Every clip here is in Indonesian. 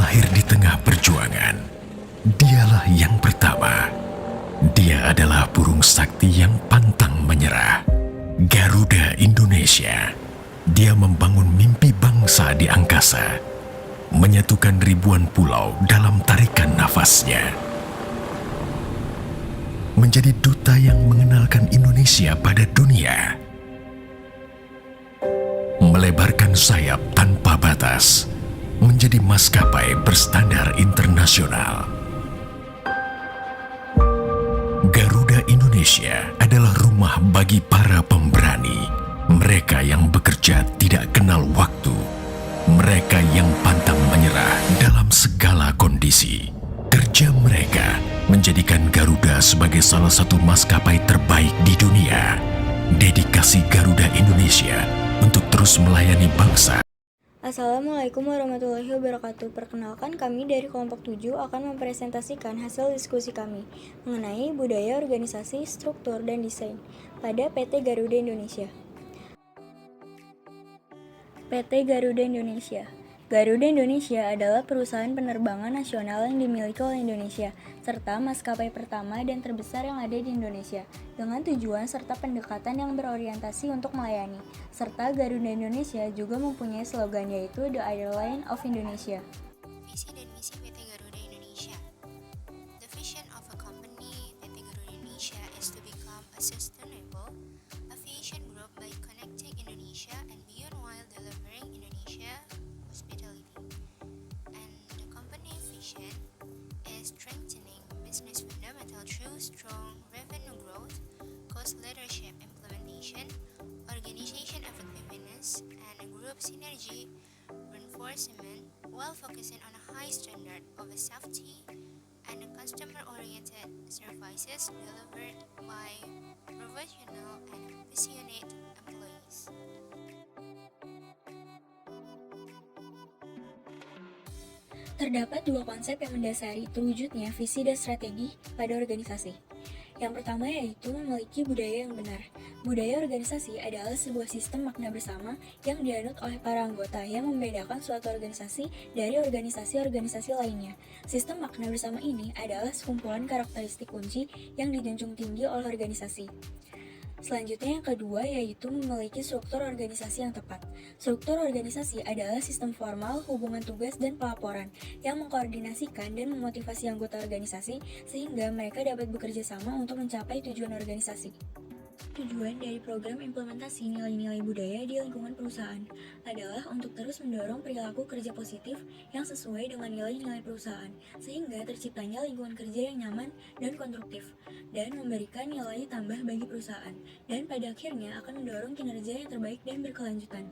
lahir di tengah perjuangan. Dialah yang pertama. Dia adalah burung sakti yang pantang menyerah. Garuda Indonesia. Dia membangun mimpi bangsa di angkasa, menyatukan ribuan pulau dalam tarikan nafasnya. Menjadi duta yang mengenalkan Indonesia pada dunia. Melebarkan sayap tanpa batas, menjadi maskapai berstandar internasional. Garuda Indonesia adalah rumah bagi para pemberani. Mereka yang bekerja tidak kenal waktu. Mereka yang pantang menyerah dalam segala kondisi. Kerja mereka menjadikan Garuda sebagai salah satu maskapai terbaik di dunia. Dedikasi Garuda Indonesia untuk terus melayani bangsa. Assalamualaikum warahmatullahi wabarakatuh. Perkenalkan, kami dari kelompok 7 akan mempresentasikan hasil diskusi kami mengenai budaya organisasi, struktur, dan desain pada PT Garuda Indonesia. PT Garuda Indonesia. Garuda Indonesia adalah perusahaan penerbangan nasional yang dimiliki oleh Indonesia, serta maskapai pertama dan terbesar yang ada di Indonesia, dengan tujuan serta pendekatan yang berorientasi untuk melayani. Serta Garuda Indonesia juga mempunyai slogan yaitu The Airline of Indonesia. Visi dan misi PT Garuda Indonesia. The vision of a company, PT Garuda Indonesia, is to become a sustainable aviation group by connecting Indonesia and beyond while delivering Indonesia hospitality. And the company vision is strengthening business fundamental through strong revenue growth, cost leadership implementation, organization effectiveness, and group synergy reinforcement while focusing on a high standard of safety and customer-oriented services delivered by professional and passionate employees. Terdapat dua konsep yang mendasari terwujudnya visi dan strategi pada organisasi. Yang pertama yaitu memiliki budaya yang benar. Budaya organisasi adalah sebuah sistem makna bersama yang dianut oleh para anggota yang membedakan suatu organisasi dari organisasi-organisasi lainnya. Sistem makna bersama ini adalah sekumpulan karakteristik kunci yang dijunjung tinggi oleh organisasi. Selanjutnya yang kedua yaitu memiliki struktur organisasi yang tepat. Struktur organisasi adalah sistem formal, hubungan tugas, dan pelaporan yang mengkoordinasikan dan memotivasi anggota organisasi sehingga mereka dapat bekerja sama untuk mencapai tujuan organisasi. Tujuan dari program implementasi nilai-nilai budaya di lingkungan perusahaan adalah untuk terus mendorong perilaku kerja positif yang sesuai dengan nilai-nilai perusahaan, sehingga terciptanya lingkungan kerja yang nyaman dan konstruktif, dan memberikan nilai tambah bagi perusahaan, dan pada akhirnya akan mendorong kinerja yang terbaik dan berkelanjutan.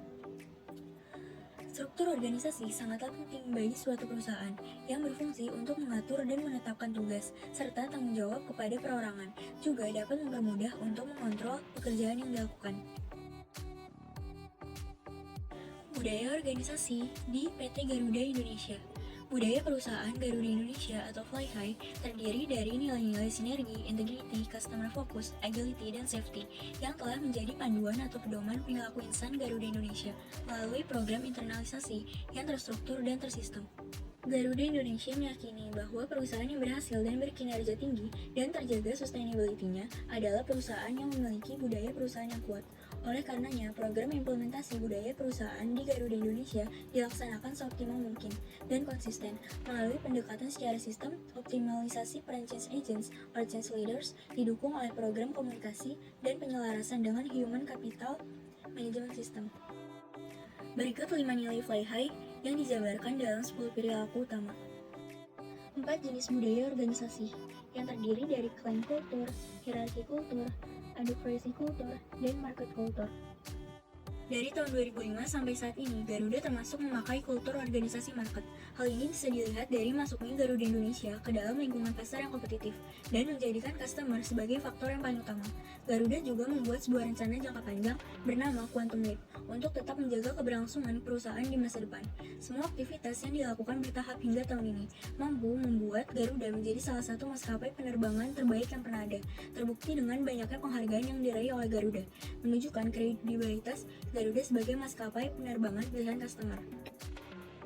Struktur organisasi sangatlah penting bagi suatu perusahaan yang berfungsi untuk mengatur dan menetapkan tugas, serta tanggung jawab kepada perorangan, juga dapat mempermudah untuk mengontrol pekerjaan yang dilakukan. Budaya organisasi di PT Garuda Indonesia. Budaya perusahaan Garuda Indonesia atau Fly High terdiri dari nilai-nilai sinergi, integrity, customer focus, agility, dan safety yang telah menjadi panduan atau pedoman perilaku insan Garuda Indonesia melalui program internalisasi yang terstruktur dan tersistem. Garuda Indonesia meyakini bahwa perusahaan yang berhasil dan berkinerja tinggi dan terjaga sustainability-nya adalah perusahaan yang memiliki budaya perusahaan yang kuat. Oleh karenanya, program implementasi budaya perusahaan di Garuda Indonesia dilaksanakan seoptimal mungkin dan konsisten melalui pendekatan secara sistem, optimalisasi peran change agents or change leaders, didukung oleh program komunikasi dan penyelarasan dengan human capital management system. Berikut 5 nilai Fly High yang dijabarkan dalam 10 perilaku utama. 4 jenis budaya organisasi yang terdiri dari claim kultur, hierarki kultur, advocacy kultur, dan market kultur. Dari tahun 2005 sampai saat ini, Garuda termasuk memakai kultur organisasi market. Hal ini bisa dilihat dari masuknya Garuda Indonesia ke dalam lingkungan pasar yang kompetitif dan menjadikan customer sebagai faktor yang paling utama. Garuda juga membuat sebuah rencana jangka panjang bernama Quantum Leap untuk tetap menjaga keberlangsungan perusahaan di masa depan. Semua aktivitas yang dilakukan bertahap hingga tahun ini mampu membuat Garuda menjadi salah satu maskapai penerbangan terbaik yang pernah ada. Terbukti dengan banyaknya penghargaan yang diraih oleh Garuda, menunjukkan kredibilitas Garuda sebagai maskapai penerbangan pilihan customer.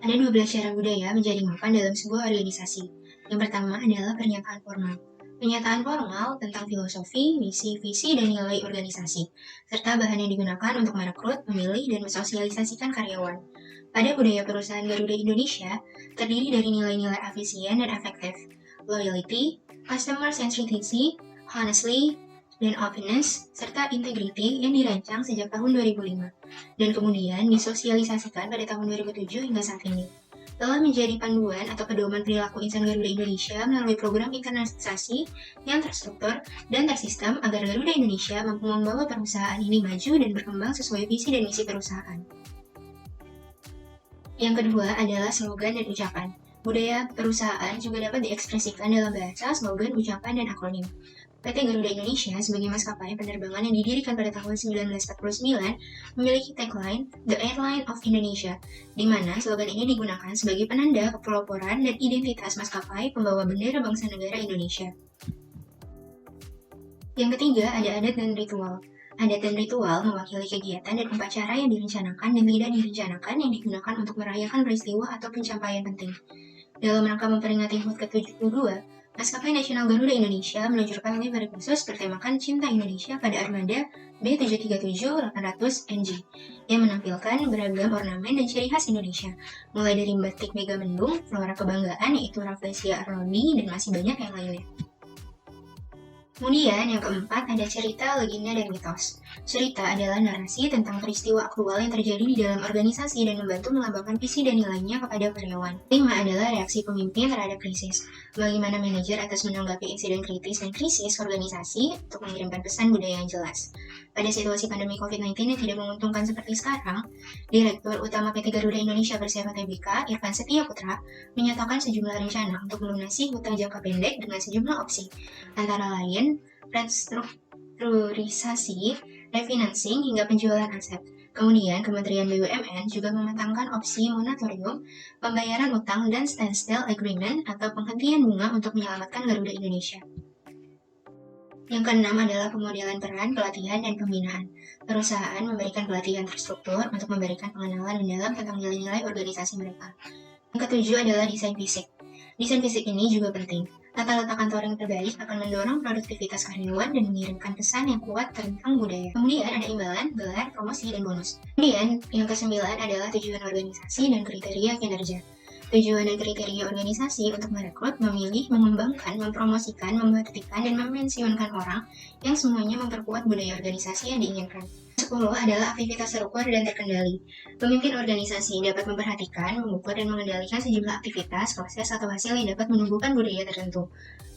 Ada 12 cara budaya menjadi mapan dalam sebuah organisasi. Yang pertama adalah pernyataan formal. Pernyataan formal tentang filosofi, misi, visi, dan nilai organisasi, serta bahan yang digunakan untuk merekrut, memilih, dan mensosialisasikan karyawan. Pada budaya perusahaan Garuda Indonesia, terdiri dari nilai-nilai efisien dan efektif, loyalty, customer centricity, honestly, dan openness, serta integrity yang dirancang sejak tahun 2005, dan kemudian disosialisasikan pada tahun 2007 hingga saat ini. Telah menjadi panduan atau pedoman perilaku insan Garuda Indonesia melalui program internalisasi yang terstruktur dan tersistem agar Garuda Indonesia mampu membawa perusahaan ini maju dan berkembang sesuai visi dan misi perusahaan. Yang kedua adalah slogan dan ucapan. Budaya perusahaan juga dapat diekspresikan dalam bahasa, slogan, ucapan, dan akronim. PT Garuda Indonesia sebagai maskapai penerbangan yang didirikan pada tahun 1949 memiliki tagline The Airline of Indonesia, di mana slogan ini digunakan sebagai penanda kepeloporan dan identitas maskapai pembawa bendera bangsa negara Indonesia. Yang ketiga ada adat dan ritual. Adat dan ritual mewakili kegiatan dan upacara yang direncanakan dan tidak direncanakan yang digunakan untuk merayakan peristiwa atau pencapaian penting. Dalam rangka memperingati HUT ke-72, Maskapai Nasional Garuda Indonesia meluncurkan livery khusus bertemakan Cinta Indonesia pada armada B737-800 NG yang menampilkan beragam ornamen dan ciri khas Indonesia, mulai dari batik Mega Mendung, Flora Kebanggaan yaitu Rafflesia arnoldii, dan masih banyak yang lainnya. Kemudian yang keempat ada cerita, legenda, dan mitos. Cerita adalah narasi tentang peristiwa aktual yang terjadi di dalam organisasi dan membantu melambangkan visi dan nilainya kepada karyawan. 5 adalah reaksi pemimpin terhadap krisis. Bagaimana manajer atas menanggapi insiden kritis dan krisis organisasi untuk mengirimkan pesan budaya yang jelas. Pada situasi pandemi COVID-19 yang tidak menguntungkan seperti sekarang, Direktur Utama PT Garuda Indonesia Persero Tbk, Irfan Setia Putra, menyatakan sejumlah rencana untuk melunasi hutang jangka pendek dengan sejumlah opsi, antara lain restrukturisasi, refinancing, hingga penjualan aset. Kemudian, Kementerian BUMN juga mematangkan opsi moratorium, pembayaran utang, dan standstill agreement atau penghentian bunga untuk menyelamatkan Garuda Indonesia. Yang keenam adalah pemodelan peran, pelatihan, dan pembinaan. Perusahaan memberikan pelatihan terstruktur untuk memberikan pengenalan mendalam tentang nilai-nilai organisasi mereka. Yang ketujuh adalah desain fisik. Desain fisik ini juga penting. Tata letak kantor yang terbaik akan mendorong produktivitas karyawan dan mengirimkan pesan yang kuat tentang budaya. Kemudian ada imbalan, gelar, promosi, dan bonus. Kemudian yang kesembilan adalah tujuan organisasi dan kriteria kinerja. Tujuan dan kriteria organisasi untuk merekrut, memilih, mengembangkan, mempromosikan, memperhatikan, dan memensiunkan orang yang semuanya memperkuat budaya organisasi yang diinginkan. 10 adalah aktivitas terukur dan terkendali. Pemimpin organisasi dapat memperhatikan, mengukur, dan mengendalikan sejumlah aktivitas, proses, atau hasil yang dapat menumbuhkan budaya tertentu.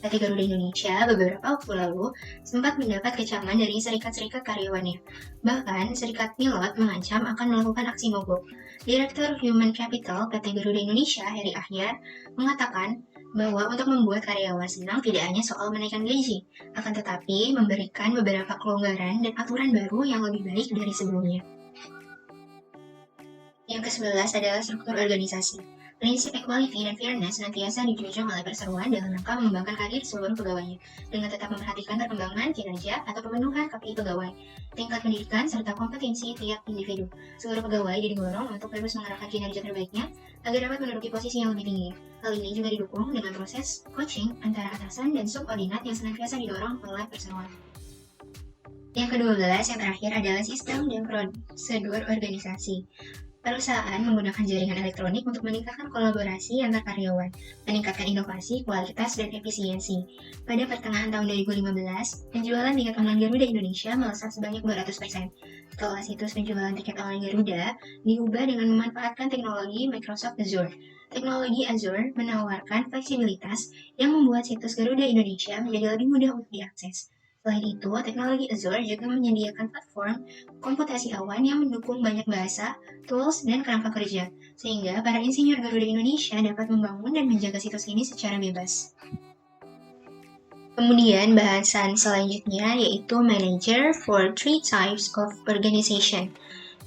PT Garuda Indonesia beberapa waktu lalu sempat mendapat kecaman dari serikat-serikat karyawannya. Bahkan, serikat pilot mengancam akan melakukan aksi mogok. Direktur Human Capital PT Garuda Indonesia, Heri Ahyar, mengatakan bahwa untuk membuat karyawan senang tidak hanya soal menaikkan gaji, akan tetapi memberikan beberapa kelonggaran dan aturan baru yang lebih baik dari sebelumnya. Yang ke-11 adalah struktur organisasi. Prinsip equality dan fairness senantiasa dijunjung oleh perseroan dalam rangka mengembangkan karir seluruh pegawainya, dengan tetap memperhatikan perkembangan kinerja atau pemenuhan KPI pegawai, tingkat pendidikan, serta kompetensi tiap individu. Seluruh pegawai didorong untuk terus mengerahkan kinerja terbaiknya agar dapat menduduki posisi yang lebih tinggi. Hal ini juga didukung dengan proses coaching antara atasan dan subordinat yang senantiasa didorong oleh perseroan. Yang ke-12 yang terakhir adalah sistem dan prosedur organisasi. Perusahaan menggunakan jaringan elektronik untuk meningkatkan kolaborasi antar karyawan, meningkatkan inovasi, kualitas, dan efisiensi. Pada pertengahan tahun 2015, penjualan tiket online Garuda Indonesia melesat sebanyak 200%. Setelah situs penjualan tiket online Garuda diubah dengan memanfaatkan teknologi Microsoft Azure. Teknologi Azure menawarkan fleksibilitas yang membuat situs Garuda Indonesia menjadi lebih mudah untuk diakses. Selain itu, teknologi Azure juga menyediakan platform komputasi awan yang mendukung banyak bahasa, tools, dan kerangka kerja, sehingga para insinyur Garuda Indonesia dapat membangun dan menjaga situs ini secara bebas. Kemudian bahasan selanjutnya yaitu Manager for 3 types of organization,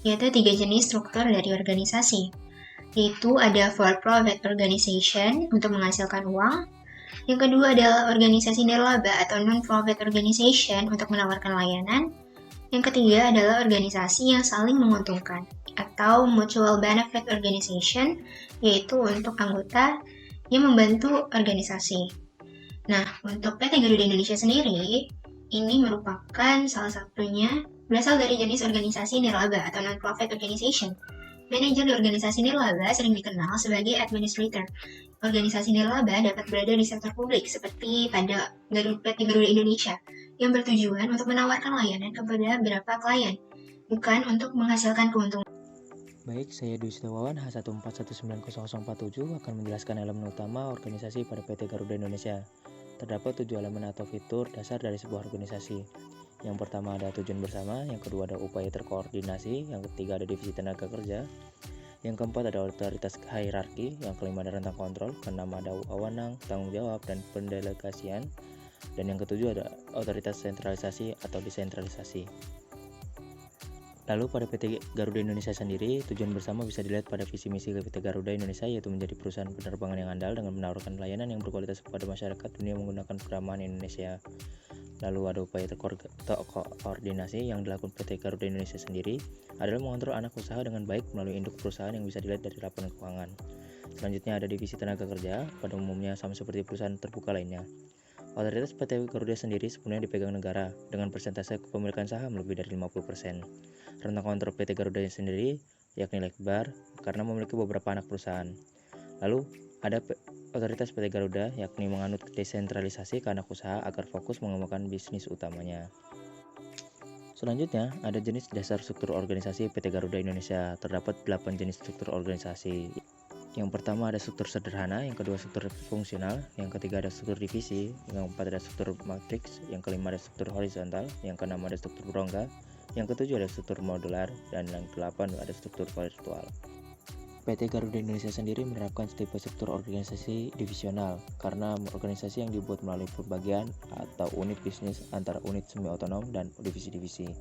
yaitu 3 jenis struktur dari organisasi. Yaitu ada for profit organization untuk menghasilkan uang. Yang kedua adalah organisasi nirlaba atau non-profit organization untuk menawarkan layanan. Yang ketiga adalah organisasi yang saling menguntungkan. atau Mutual Benefit Organization, yaitu untuk anggota yang membantu organisasi. Nah, untuk PT Garuda Indonesia sendiri, ini merupakan salah satunya berasal dari jenis organisasi nirlaba atau non-profit organization. Manajer di organisasi nirlaba sering dikenal sebagai administrator. Organisasi nirlaba dapat berada di sektor publik seperti pada PT Garuda Indonesia yang bertujuan untuk menawarkan layanan kepada beberapa klien, bukan untuk menghasilkan keuntungan. Baik, saya Dwi Setiawan H1419047 akan menjelaskan elemen utama organisasi pada PT Garuda Indonesia. Terdapat 7 elemen atau fitur dasar dari sebuah organisasi. Yang pertama ada tujuan bersama, yang kedua ada upaya terkoordinasi, yang ketiga ada divisi tenaga kerja, yang keempat ada otoritas hierarki, yang kelima ada rentang kontrol, keenam ada wewenang, tanggung jawab, dan pendelegasian, dan yang ketujuh ada otoritas sentralisasi atau desentralisasi. Lalu pada PT Garuda Indonesia sendiri, tujuan bersama bisa dilihat pada visi misi PT Garuda Indonesia, yaitu menjadi perusahaan penerbangan yang andal dengan menawarkan layanan yang berkualitas kepada masyarakat dunia menggunakan keramahan Indonesia. Lalu ada upaya terkoordinasi yang dilakukan PT Garuda Indonesia sendiri adalah mengontrol anak usaha dengan baik melalui induk perusahaan yang bisa dilihat dari laporan keuangan. Selanjutnya ada divisi tenaga kerja, pada umumnya sama seperti perusahaan terbuka lainnya. Otoritas PT Garuda sendiri sepenuhnya dipegang negara dengan persentase kepemilikan saham lebih dari 50%. Rentang kontrol PT Garuda sendiri yakni Lekbar karena memiliki beberapa anak perusahaan. Lalu ada otoritas PT Garuda yakni menganut desentralisasi ke anak usaha agar fokus mengembangkan bisnis utamanya. Selanjutnya ada jenis dasar struktur organisasi PT Garuda Indonesia. Terdapat 8 jenis struktur organisasi. Yang pertama ada struktur sederhana, yang kedua struktur fungsional, yang ketiga ada struktur divisi, yang keempat ada struktur matriks, yang kelima ada struktur horizontal, yang keenam ada struktur berongga, yang ketujuh ada struktur modular, dan yang kedelapan ada struktur virtual. PT Garuda Indonesia sendiri menerapkan tipe struktur organisasi divisional karena organisasi yang dibuat melalui pembagian atau unit bisnis antara unit semi-otonom dan divisi-divisi.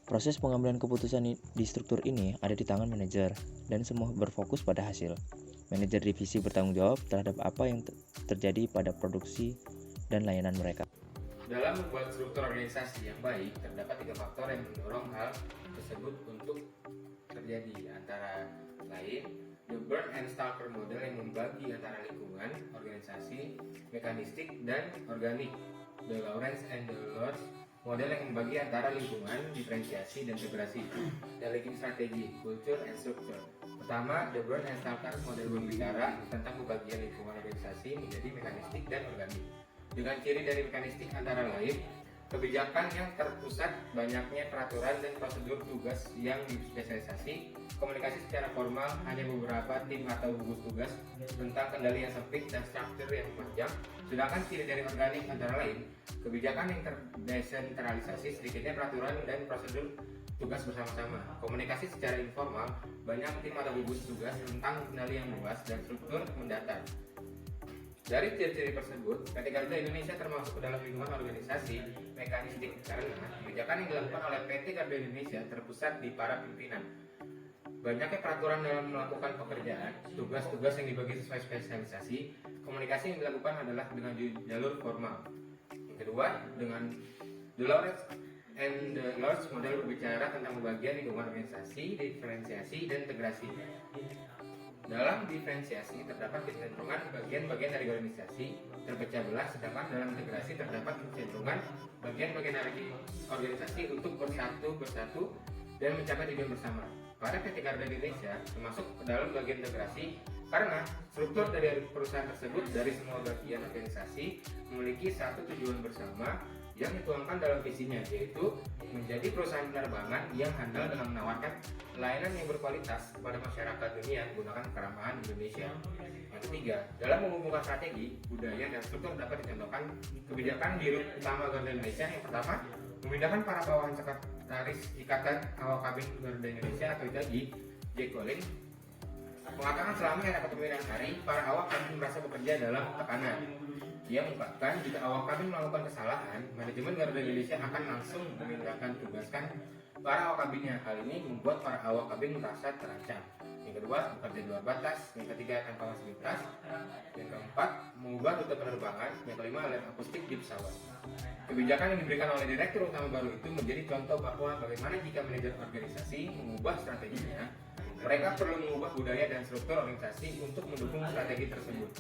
Proses pengambilan keputusan di struktur ini ada di tangan manajer dan semua berfokus pada hasil. Manajer divisi bertanggung jawab terhadap apa yang terjadi pada produksi dan layanan mereka. Dalam membuat struktur organisasi yang baik, terdapat 3 faktor yang mendorong hal tersebut untuk terjadi, antara lain the Burn and Stalker model yang membagi antara lingkungan, organisasi, mekanistik, dan organik, the Lawrence and the Lords model yang membagi antara lingkungan, diferensiasi, dan integrasi, dan linking strategi, culture, and structure. Pertama, the Burn and Stalker model berbicara tentang pembagian lingkungan organisasi menjadi mekanistik dan organik. Dengan ciri dari mekanistik antara lain, kebijakan yang terpusat, banyaknya peraturan dan prosedur tugas yang dispesialisasi, komunikasi secara formal, hanya beberapa tim atau gugus tugas, tentang kendali yang sempit dan struktur yang panjang. Sedangkan ciri dari organik antara lain, kebijakan yang terdesentralisasi, sedikitnya peraturan dan prosedur tugas bersama-sama, komunikasi secara informal, banyak tim atau gugus tugas tentang kendali yang luas, dan struktur mendatar. Dari ciri-ciri tersebut, PT Garuda Indonesia termasuk ke dalam lingkungan organisasi mekanistik karena kebijakan yang dilakukan oleh PT Garuda Indonesia terpusat di para pimpinan. Banyaknya peraturan dalam melakukan pekerjaan, tugas-tugas yang dibagi sesuai spesialisasi, komunikasi yang dilakukan adalah dengan jalur formal. Yang kedua, dengan the Lawrence and the Lords model berbicara tentang pembagian lingkungan organisasi, diferensiasi, dan integrasi. Dalam diferensiasi terdapat kecenderungan bagian-bagian dari organisasi terpecah belah, sedangkan dalam integrasi terdapat kecenderungan bagian-bagian dari organisasi untuk bersatu dan mencapai tujuan bersama. Pada PT Garuda Indonesia termasuk ke dalam bagian integrasi karena struktur dari perusahaan tersebut dari semua bagian organisasi memiliki satu tujuan bersama yang dituangkan dalam visinya, yaitu menjadi perusahaan penerbangan yang handal dalam menawarkan layanan yang berkualitas kepada masyarakat dunia menggunakan keramahan Indonesia. Yang ketiga, dalam mengumpulkan strategi, budaya, dan struktur dapat dicontohkan kebijakan di rut utama Garuda Indonesia. Yang pertama, memindahkan para bawahan sekretaris Ikatan Awak Kabin Garuda Indonesia atau ITAGI, Jack Collins, mengatakan selama era kepemimpinan hari, para awak kabin merasa bekerja dalam tekanan. Ia mengungkapkan jika awak kabin melakukan kesalahan, manajemen Garuda Indonesia akan langsung memindahkan tugaskan para awak kabinnya. Hal ini membuat para awak kabin merasa terancam. Yang kedua, bekerja di luar batas. Yang ketiga, tanpa fasilitas. Yang keempat, mengubah rute penerbangan. Yang kelima, alat akustik di pesawat. Kebijakan yang diberikan oleh direktur utama baru itu menjadi contoh bahwa bagaimana jika manajer organisasi mengubah strateginya, mereka perlu mengubah budaya dan struktur organisasi untuk mendukung strategi tersebut.